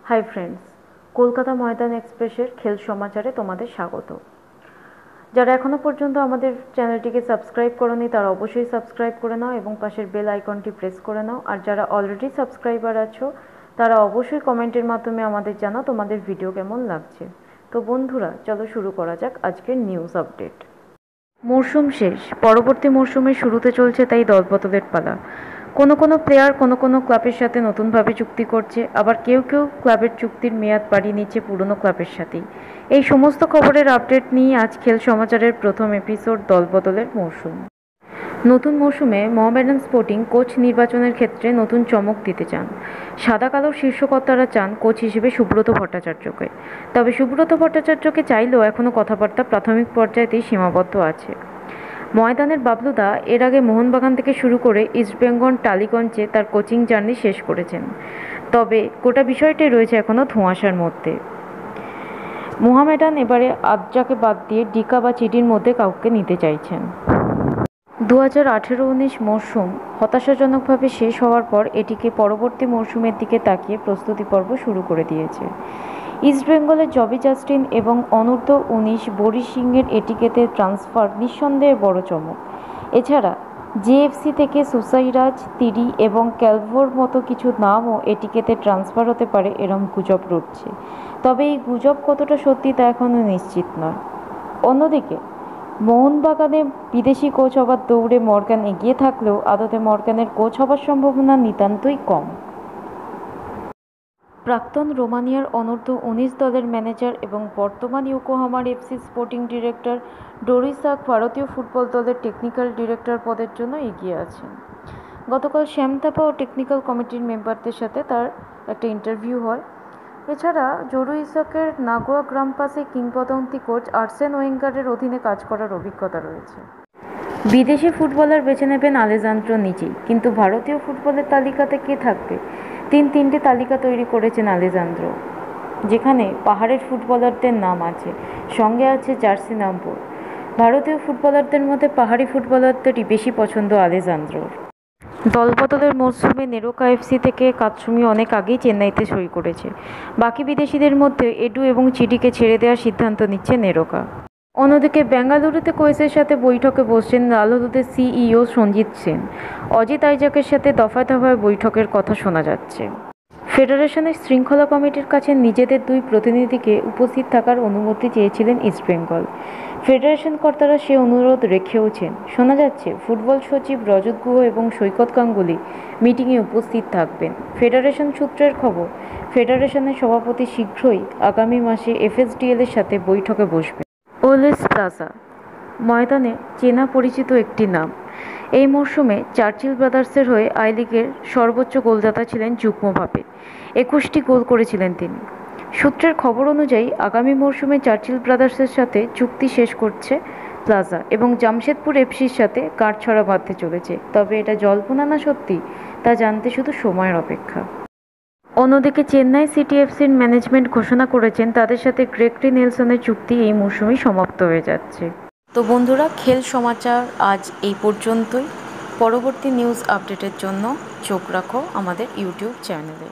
Hi friends, Kolkata ময়দান এক্সপ্রেসের খেল সমাচারে তোমাদের স্বাগত। যারা এখনও পর্যন্ত আমাদের চ্যানেলটিকে সাবস্ক্রাইব করোনি তারা অবশ্যই সাবস্ক্রাইব করে নাও এবং পাশের বেল আইকনটি প্রেস করে নাও। আর যারা অলরেডি সাবস্ক্রাইবার আছো তারা অবশ্যই কমেন্টের মাধ্যমে আমাদের জানাও তোমাদের ভিডিও কেমন লাগছে। তো বন্ধুরা, চলো শুরু করা যাক আজকের নিউজ আপডেট। মরশুম শেষ, পরবর্তী মরশুমের শুরুতে চলছে তাই দলবদলের পালা। কোনো প্লেয়ার কোনো ক্লাবের সাথে নতুনভাবে চুক্তি করছে, আবার কেউ ক্লাবের চুক্তির মেয়াদ বাড়িয়ে নিচ্ছে পুরনো ক্লাবের সাথেই। এই সমস্ত খবরের আপডেট নিয়ে আজ খেল সমাচারের প্রথম এপিসোড দলবদলের মরশুম। নতুন মরশুমে মোহামেডান স্পোর্টিং কোচ নির্বাচনের ক্ষেত্রে নতুন চমক দিতে চান। সাদা কালো শীর্ষকর্তারা চান কোচ হিসেবে সুব্রত ভট্টাচার্যকে। তবে সুব্রত ভট্টাচার্যকে চাইলেও এখনও কথাবার্তা প্রাথমিক পর্যায়েতেই সীমাবদ্ধ আছে। ময়দানের বাবলুদা এর আগে মোহনবাগান থেকে শুরু করে ইস্টবেঙ্গল টালিগঞ্জে তার কোচিং জার্নি শেষ করেছেন। তবে গোটা বিষয়টাই রয়েছে এখনও ধোঁয়াশার মধ্যে। মোহামেডান এবারে আদ্রাকে বাদ দিয়ে ডিকা বা চিডির মধ্যে কাউকে নিতে চাইছেন। 2018-19 মরশুম হতাশাজনকভাবে শেষ হওয়ার পর এটিকে পরবর্তী মরশুমের দিকে তাকিয়ে প্রস্তুতি পর্ব শুরু করে দিয়েছে। ইস্টবেঙ্গলের জবি জাস্টিন এবং অনূর্ধ্ব-19 বরিশ সিংয়ের এটিকেতে ট্রান্সফার নিঃসন্দেহে বড় চমক। এছাড়া জেএফসি থেকে সুসাইরাজ, তিরি এবং ক্যালভোর মতো কিছু নামও এটিকেতে ট্রান্সফার হতে পারে এরম গুজব রটছে। তবে এই গুজব কতটা সত্যি তা এখনও নিশ্চিত নয়। অন্যদিকে মোহনবাগানে বিদেশি কোচ হবার দৌড়ে মর্গান এগিয়ে থাকলেও আদতে মর্গানের কোচ হবার সম্ভাবনা নিতান্তই কম। প্রাক্তন রোমানিয়ার অনূর্ধ্ব-19 দলের ম্যানেজার এবং বর্তমান ইয়োকোহামার এফসি স্পোর্টিং ডিরেক্টর ডোরিস সাক ভারতীয় ফুটবল দলের টেকনিক্যাল ডিরেক্টর পদের জন্য এগিয়ে আছেন। গতকাল শ্যাম থাপা ও টেকনিক্যাল কমিটির মেম্বারদের সাথে তার একটা ইন্টারভিউ হয়। এছাড়া জোরু ইসাকের নাগোয়া গ্রাম্পাসে কিংবদন্তি কোচ আর্সেন ওয়েঙ্গারের অধীনে কাজ করার অভিজ্ঞতা রয়েছে। বিদেশি ফুটবলার বেছে নেবেন আলেজান্দ্রো নিজেই, কিন্তু ভারতীয় ফুটবলের তালিকাতে কে থাকবে? তিনটে তালিকা তৈরি করেছেন আলেজান্দ্রো, যেখানে পাহাড়ের ফুটবলারদের নাম আছে, সঙ্গে আছে জার্সি নম্বর। ভারতীয় ফুটবলারদের মধ্যে পাহাড়ি ফুটবলারদেরই বেশি পছন্দ আলেজান্দ্রোর। দলবদলের মরশুমে নেরোকা এফসি থেকে কাতসুমি অনেক আগেই চেন্নাইতে সই করেছে। বাকি বিদেশিদের মধ্যে এডু এবং চিডিকে ছেড়ে দেওয়ার সিদ্ধান্ত নিচ্ছে নেরোকা। অন্যদিকে বেঙ্গালুরুতে কোচের সাথে বৈঠকে বসছেন লাল হলুদের সিইও সঞ্জিত সেন। অজিত আইজাকের সাথে দফায় বৈঠকের কথা শোনা যাচ্ছে। ফেডারেশনের শৃঙ্খলা কমিটির কাছে নিজেদের দুই প্রতিনিধিকে উপস্থিত থাকার অনুমতি চেয়েছিলেন ইস্টবেঙ্গল। ফেডারেশন কর্তারা সে অনুরোধ রেখেওছেন। শোনা যাচ্ছে ফুটবল সচিব রজত গুহ এবং সৈকত গাঙ্গুলি মিটিংয়ে উপস্থিত থাকবেন। ফেডারেশন সূত্রের খবর, ফেডারেশনের সভাপতি শীঘ্রই আগামী মাসে এফএসডিএল-এর সাথে বৈঠকে বসবেন। ওলেস প্লাজা ময়দানে চেনা পরিচিত একটি নাম। এই মরশুমে চার্চিল ব্রাদার্সের হয়ে আই লিগের সর্বোচ্চ গোলদাতা ছিলেন যুগ্মভাবে। 21টি গোল করেছিলেন তিনি। সূত্রের খবর অনুযায়ী আগামী মরশুমে চার্চিল ব্রাদার্সের সাথে চুক্তি শেষ করছে প্লাজা এবং জামশেদপুর এফসির সাথে গাঁটছড়া বাঁধতে চলেছে। তবে এটা জল্পনা না সত্যি তা জানতে শুধু সময়ের অপেক্ষা। অন্যদিকে চেন্নাই সিটি এফসির ম্যানেজমেন্ট ঘোষণা করেছেন তাদের সাথে গ্রেগরি নেলসনের চুক্তি এই মৌসুমেই সমাপ্ত হয়ে যাচ্ছে। তো বন্ধুরা, খেল সমাচার আজ এই পর্যন্তই। পরবর্তী নিউজ আপডেটের জন্য চোখ রাখো আমাদের ইউটিউব চ্যানেলে।